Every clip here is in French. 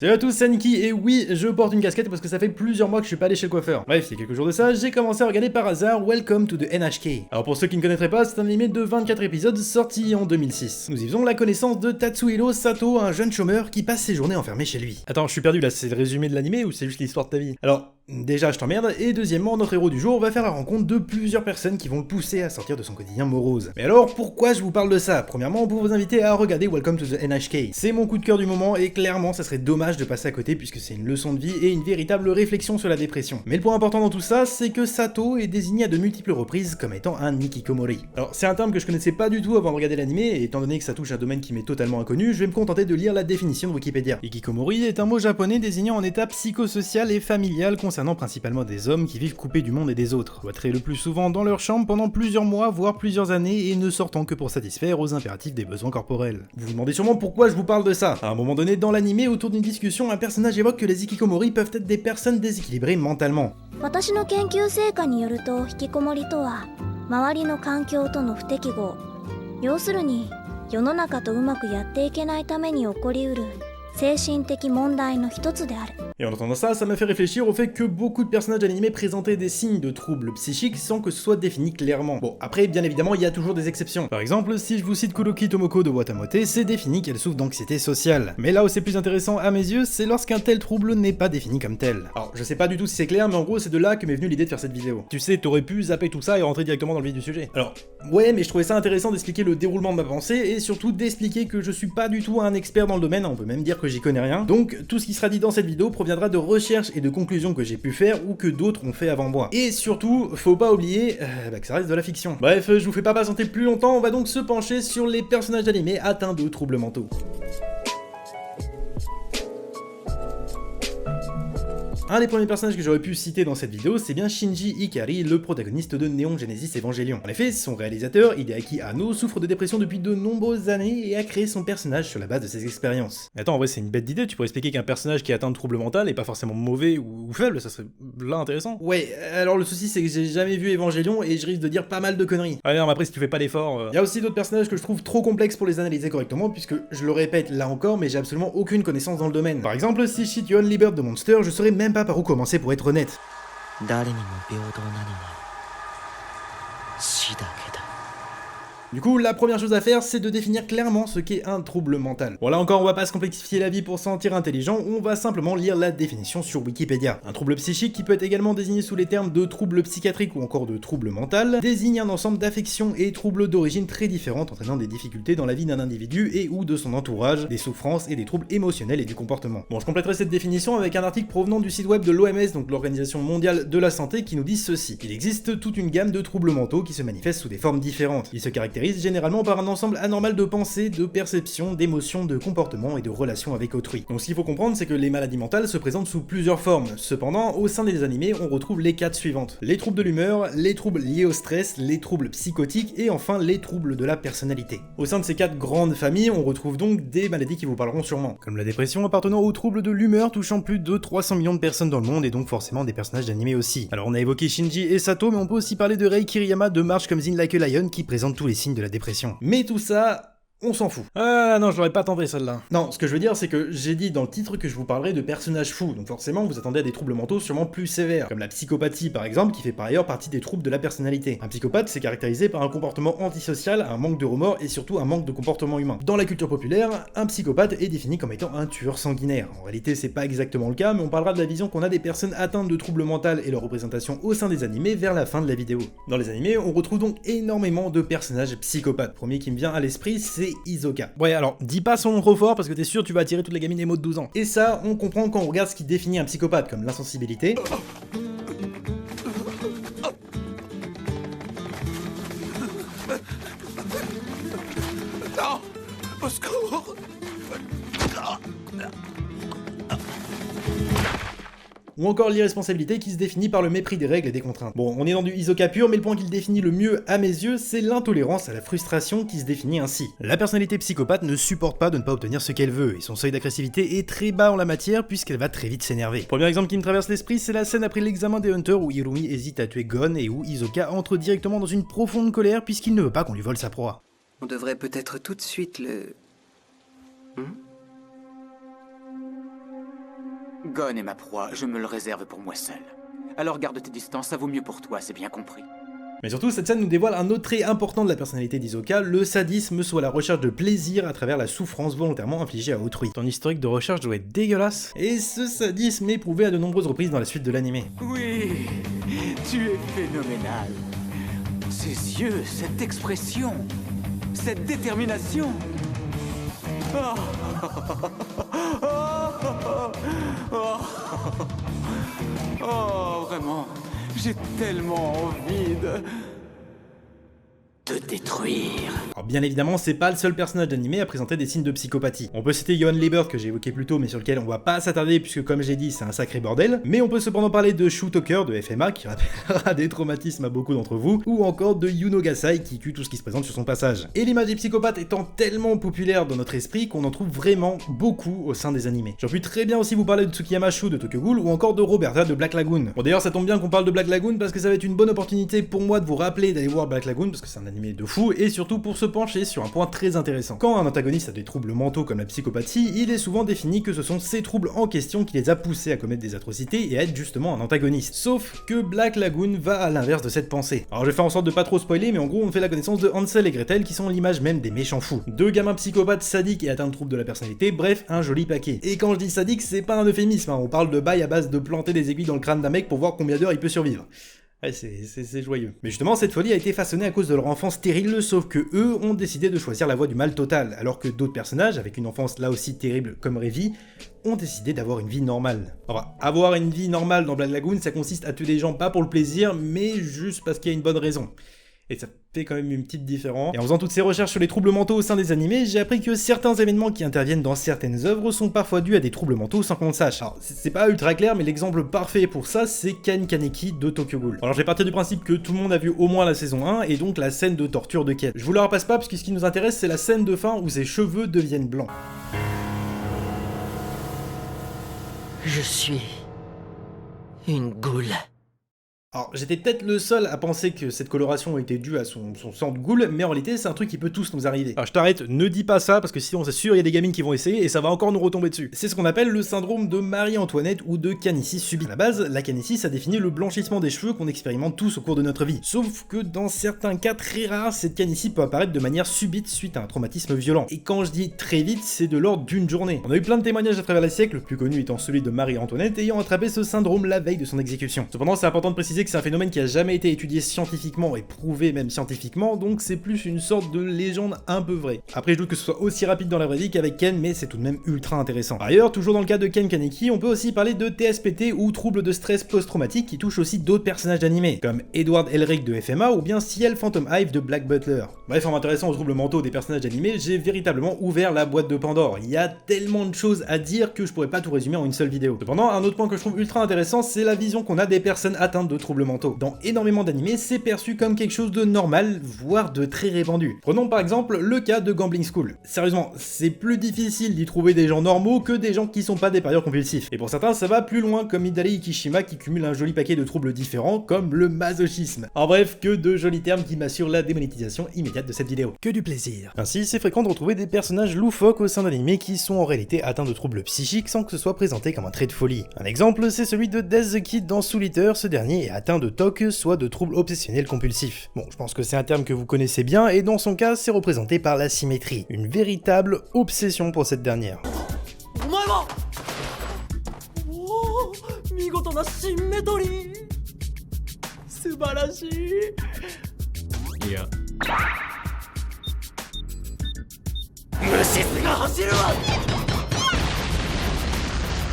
Salut à tous, c'est Niki, et oui, je porte une casquette parce que ça fait plusieurs mois que je suis pas allé chez le coiffeur. Bref, il y a quelques jours de ça, j'ai commencé à regarder par hasard Welcome to the NHK. Alors pour ceux qui ne connaîtraient pas, c'est un animé de 24 épisodes sorti en 2006. Nous y faisons la connaissance de Tatsuhiro Sato, un jeune chômeur qui passe ses journées enfermé chez lui. Attends, je suis perdu là, c'est le résumé de l'animé ou c'est juste l'histoire de ta vie? Alors, déjà je t'emmerde, et deuxièmement, notre héros du jour va faire la rencontre de plusieurs personnes qui vont le pousser à sortir de son quotidien morose. Mais alors, pourquoi je vous parle de ça? Premièrement, pour vous inviter à regarder Welcome to the NHK. C'est mon coup de cœur du moment, et clairement, ça serait dommage de passer à côté puisque c'est une leçon de vie et une véritable réflexion sur la dépression. Mais le point important dans tout ça, c'est que Sato est désigné à de multiples reprises comme étant un hikikomori. Alors, c'est un terme que je connaissais pas du tout avant de regarder l'animé, et étant donné que ça touche un domaine qui m'est totalement inconnu, je vais me contenter de lire la définition de Wikipédia. Hikikomori est un mot japonais désignant un état psychosocial et familial concernant principalement des hommes qui vivent coupés du monde et des autres, cloîtrés le plus souvent dans leur chambre pendant plusieurs mois, voire plusieurs années, et ne sortant que pour satisfaire aux impératifs des besoins corporels. Vous vous demandez sûrement pourquoi je vous parle de ça. À un moment donné dans l'animé, autour d'une discussion, un personnage évoque que les hikikomori peuvent être des personnes déséquilibrées mentalement. 私の研究成果によると引きこもりとは周りの環境との不適合、要するに世の中とうまくやっていけないために起こりうる精神的問題の一つである。 Et en entendant ça, ça m'a fait réfléchir au fait que beaucoup de personnages animés présentaient des signes de troubles psychiques sans que ce soit défini clairement. Bon, après, bien évidemment, il y a toujours des exceptions. Par exemple, si je vous cite Kuroki Tomoko de Watamote, c'est défini qu'elle souffre d'anxiété sociale. Mais là où c'est plus intéressant à mes yeux, c'est lorsqu'un tel trouble n'est pas défini comme tel. Alors, je sais pas du tout si c'est clair, mais en gros, c'est de là que m'est venue l'idée de faire cette vidéo. Tu sais, t'aurais pu zapper tout ça et rentrer directement dans le vif du sujet. Alors, ouais, mais je trouvais ça intéressant d'expliquer le déroulement de ma pensée et surtout d'expliquer que je suis pas du tout un expert dans le domaine, on peut même dire que j'y connais rien. Donc, tout ce qui sera dit dans cette vidéo proviendra de recherches et de conclusions que j'ai pu faire ou que d'autres ont fait avant moi. Et surtout, faut pas oublier que ça reste de la fiction. Bref, je vous fais pas patienter plus longtemps, on va donc se pencher sur les personnages animés atteints de troubles mentaux. Un des premiers personnages que j'aurais pu citer dans cette vidéo, c'est bien Shinji Ikari, le protagoniste de Neon Genesis Evangelion. En effet, son réalisateur, Hideaki Anno, souffre de dépression depuis de nombreuses années et a créé son personnage sur la base de ses expériences. Mais attends, en vrai, c'est une bête d'idée, tu pourrais expliquer qu'un personnage qui est atteint de trouble mental est pas forcément mauvais ou faible, ça serait là intéressant. Ouais, alors le souci c'est que j'ai jamais vu Evangelion et je risque de dire pas mal de conneries. Ah non, mais après si tu fais pas l'effort... Y a aussi d'autres personnages que je trouve trop complexes pour les analyser correctement, puisque, je le répète là encore, mais j'ai absolument aucune connaissance dans le domaine. Par exemple, si Shition libère de Monster, je saurais même pas par où commencer pour être honnête. Du coup, la première chose à faire, c'est de définir clairement ce qu'est un trouble mental. Bon là encore, on va pas se complexifier la vie pour se sentir intelligent, on va simplement lire la définition sur Wikipédia. Un trouble psychique, qui peut être également désigné sous les termes de trouble psychiatrique ou encore de trouble mental, désigne un ensemble d'affections et troubles d'origine très différentes entraînant des difficultés dans la vie d'un individu et ou de son entourage, des souffrances et des troubles émotionnels et du comportement. Bon, je compléterai cette définition avec un article provenant du site web de l'OMS, donc l'Organisation Mondiale de la Santé, qui nous dit ceci. Il existe toute une gamme de troubles mentaux qui se manifestent sous des formes différentes. Ils se caractérisent généralement par un ensemble anormal de pensées, de perceptions, d'émotions, de comportements et de relations avec autrui. Donc ce qu'il faut comprendre, c'est que les maladies mentales se présentent sous plusieurs formes. Cependant, au sein des animés, on retrouve les quatre suivantes. Les troubles de l'humeur, les troubles liés au stress, les troubles psychotiques et enfin les troubles de la personnalité. Au sein de ces quatre grandes familles, on retrouve donc des maladies qui vous parleront sûrement, comme la dépression appartenant aux troubles de l'humeur touchant plus de 300 millions de personnes dans le monde et donc forcément des personnages d'animés aussi. Alors on a évoqué Shinji et Sato, mais on peut aussi parler de Rei Kiriyama de March Comes In Like a Lion qui présente tous les signes de la dépression. Mais tout ça... on s'en fout. Ah non, je l'aurais pas tenté celle-là. Non, ce que je veux dire, c'est que j'ai dit dans le titre que je vous parlerai de personnages fous, donc forcément vous attendez à des troubles mentaux sûrement plus sévères, comme la psychopathie par exemple, qui fait par ailleurs partie des troubles de la personnalité. Un psychopathe, c'est caractérisé par un comportement antisocial, un manque de remords et surtout un manque de comportement humain. Dans la culture populaire, un psychopathe est défini comme étant un tueur sanguinaire. En réalité, c'est pas exactement le cas, mais on parlera de la vision qu'on a des personnes atteintes de troubles mentaux et leur représentation au sein des animés vers la fin de la vidéo. Dans les animés, on retrouve donc énormément de personnages psychopathes. Le premier qui me vient à l'esprit, c'est Hisoka. Ouais, alors, dis pas son nom trop fort parce que t'es sûr tu vas attirer toutes les gamines émo de 12 ans. Et ça, on comprend quand on regarde ce qui définit un psychopathe, comme l'insensibilité, Non! Au secours! ou encore l'irresponsabilité qui se définit par le mépris des règles et des contraintes. Bon, on est dans du Hisoka pur, mais le point qu'il définit le mieux à mes yeux, c'est l'intolérance à la frustration qui se définit ainsi. La personnalité psychopathe ne supporte pas de ne pas obtenir ce qu'elle veut, et son seuil d'agressivité est très bas en la matière puisqu'elle va très vite s'énerver. Premier exemple qui me traverse l'esprit, c'est la scène après l'examen des Hunters où Hirumi hésite à tuer Gon et où Hisoka entre directement dans une profonde colère puisqu'il ne veut pas qu'on lui vole sa proie. On devrait peut-être tout de suite le... Gon est ma proie, je me le réserve pour moi seul. Alors garde tes distances, ça vaut mieux pour toi, c'est bien compris. Mais surtout, cette scène nous dévoile un autre trait important de la personnalité d'Hisoka, le sadisme soit la recherche de plaisir à travers la souffrance volontairement infligée à autrui. Ton historique de recherche doit être dégueulasse. Et ce sadisme est prouvé à de nombreuses reprises dans la suite de l'anime. Oui, tu es phénoménal. Ces yeux, cette expression, cette détermination. Oh, vraiment, j'ai tellement envie de te détruire. Alors bien évidemment, c'est pas le seul personnage d'anime à présenter des signes de psychopathie. On peut citer Johan Liebert que j'ai évoqué plus tôt mais sur lequel on va pas s'attarder puisque comme j'ai dit c'est un sacré bordel, mais on peut cependant parler de Shutoker de FMA qui rappellera des traumatismes à beaucoup d'entre vous, ou encore de Yuno Gasai qui tue tout ce qui se présente sur son passage. Et l'image des psychopathes étant tellement populaire dans notre esprit qu'on en trouve vraiment beaucoup au sein des animés. J'aurais pu très bien aussi vous parler de Tsukiyama Shu de Tokyo Ghoul ou encore de Roberta de Black Lagoon. Bon d'ailleurs ça tombe bien qu'on parle de Black Lagoon parce que ça va être une bonne opportunité pour moi de vous rappeler d'aller voir Black Lagoon parce que c'est un animé de fou et surtout pour se pencher sur un point très intéressant. Quand un antagoniste a des troubles mentaux comme la psychopathie, il est souvent défini que ce sont ces troubles en question qui les a poussés à commettre des atrocités et à être justement un antagoniste. Sauf que Black Lagoon va à l'inverse de cette pensée. Alors je vais faire en sorte de pas trop spoiler, mais en gros on fait la connaissance de Hansel et Gretel qui sont l'image même des méchants fous. Deux gamins psychopathes sadiques et atteints de troubles de la personnalité, bref, un joli paquet. Et quand je dis sadique, c'est pas un euphémisme, hein. On parle de bail à base de planter des aiguilles dans le crâne d'un mec pour voir combien d'heures il peut survivre. Ouais, c'est joyeux. Mais justement, cette folie a été façonnée à cause de leur enfance stérile, sauf que eux ont décidé de choisir la voie du mal total, alors que d'autres personnages, avec une enfance là aussi terrible comme Revi, ont décidé d'avoir une vie normale. Enfin, avoir une vie normale dans Black Lagoon, ça consiste à tuer des gens pas pour le plaisir, mais juste parce qu'il y a une bonne raison. Et ça fait quand même une petite différence. Et en faisant toutes ces recherches sur les troubles mentaux au sein des animés, j'ai appris que certains événements qui interviennent dans certaines œuvres sont parfois dus à des troubles mentaux sans qu'on le sache. Alors, c'est pas ultra clair, mais l'exemple parfait pour ça, c'est Ken Kaneki de Tokyo Ghoul. Alors, je vais partir du principe que tout le monde a vu au moins la saison 1, et donc la scène de torture de Ken. Je vous la repasse pas, parce que ce qui nous intéresse, c'est la scène de fin où ses cheveux deviennent blancs. Je suis une goule. Alors, j'étais peut-être le seul à penser que cette coloration était due à son sang de goule, mais en réalité, c'est un truc qui peut tous nous arriver. Alors, je t'arrête, ne dis pas ça, parce que sinon, c'est sûr, il y a des gamines qui vont essayer, et ça va encore nous retomber dessus. C'est ce qu'on appelle le syndrome de Marie-Antoinette ou de canicie subite. À la base, la canicie, ça définit le blanchissement des cheveux qu'on expérimente tous au cours de notre vie. Sauf que dans certains cas très rares, cette canicie peut apparaître de manière subite suite à un traumatisme violent. Et quand je dis très vite, c'est de l'ordre d'une journée. On a eu plein de témoignages à travers les siècles, le plus connu étant celui de Marie-Antoinette ayant attrapé ce syndrome la veille de son exécution. Cependant, c'est important de préciser que c'est un phénomène qui a jamais été étudié scientifiquement et prouvé même scientifiquement, donc c'est plus une sorte de légende un peu vraie. Après, je doute que ce soit aussi rapide dans la vraie vie qu'avec Ken, mais c'est tout de même ultra intéressant. Par ailleurs, toujours dans le cas de Ken Kaneki, on peut aussi parler de TSPT ou troubles de stress post-traumatique qui touchent aussi d'autres personnages d'animé, comme Edward Elric de FMA ou bien Ciel Phantom Hive de Black Butler. Bref, en m'intéressant aux troubles mentaux des personnages d'animé, j'ai véritablement ouvert la boîte de Pandore. Il y a tellement de choses à dire que je pourrais pas tout résumer en une seule vidéo. Cependant, un autre point que je trouve ultra intéressant, c'est la vision qu'on a des personnes atteintes de troubles mentaux. Dans énormément d'animés, c'est perçu comme quelque chose de normal, voire de très répandu. Prenons par exemple le cas de Gambling School. Sérieusement, c'est plus difficile d'y trouver des gens normaux que des gens qui sont pas des parieurs compulsifs. Et pour certains, ça va plus loin, comme Hidari Ikishima qui cumule un joli paquet de troubles différents, comme le masochisme. En bref, que de jolis termes qui m'assurent la démonétisation immédiate de cette vidéo. Que du plaisir. Ainsi, c'est fréquent de retrouver des personnages loufoques au sein d'animés qui sont en réalité atteints de troubles psychiques sans que ce soit présenté comme un trait de folie. Un exemple, c'est celui de Death the Kid dans Soul Eater, ce dernier est atteint de TOC, soit de troubles obsessionnel compulsif. Bon, je pense que c'est un terme que vous connaissez bien, et dans son cas, c'est représenté par la symétrie. Une véritable obsession pour cette dernière.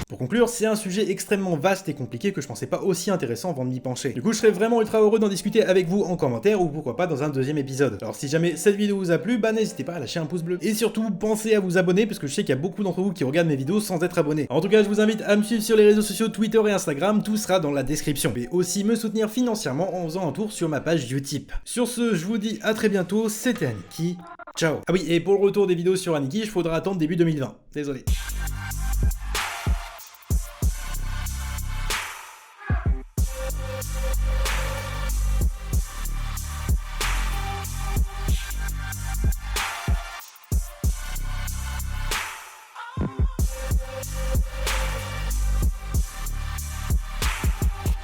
Pour conclure, c'est un sujet extrêmement vaste et compliqué que je pensais pas aussi intéressant avant de m'y pencher. Du coup, je serais vraiment ultra heureux d'en discuter avec vous en commentaire ou pourquoi pas dans un deuxième épisode. Alors si jamais cette vidéo vous a plu, bah n'hésitez pas à lâcher un pouce bleu. Et surtout, pensez à vous abonner parce que je sais qu'il y a beaucoup d'entre vous qui regardent mes vidéos sans être abonnés. En tout cas, je vous invite à me suivre sur les réseaux sociaux Twitter et Instagram, tout sera dans la description. Et aussi me soutenir financièrement en faisant un tour sur ma page Utip. Sur ce, je vous dis à très bientôt, c'était Aniki. Ciao. Ah oui, et pour le retour des vidéos sur Aniki, il faudra attendre début 2020. Désolé.